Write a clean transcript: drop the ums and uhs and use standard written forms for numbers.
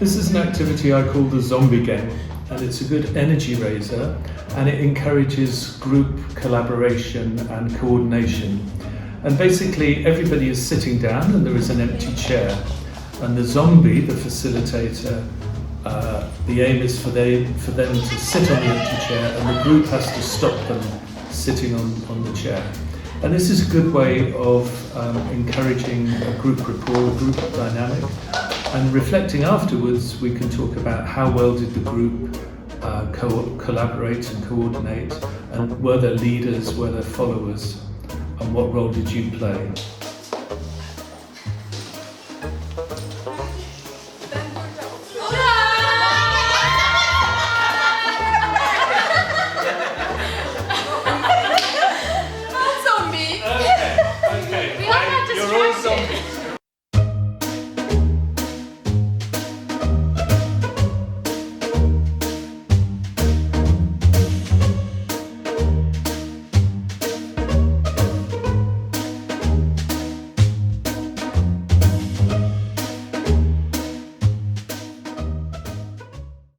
This is an activity I call the zombie game, and it's a good energy raiser, and it encourages group collaboration and coordination. And basically everybody is sitting down and there is an empty chair, and the zombie, the facilitator, the aim is for them to sit on the empty chair, and the group has to stop them sitting on the chair. And this is a good way of encouraging a group rapport, a group dynamic, and reflecting afterwards. We can talk about how well did the group collaborate and coordinate, and were there leaders, were there followers, and what role did you play?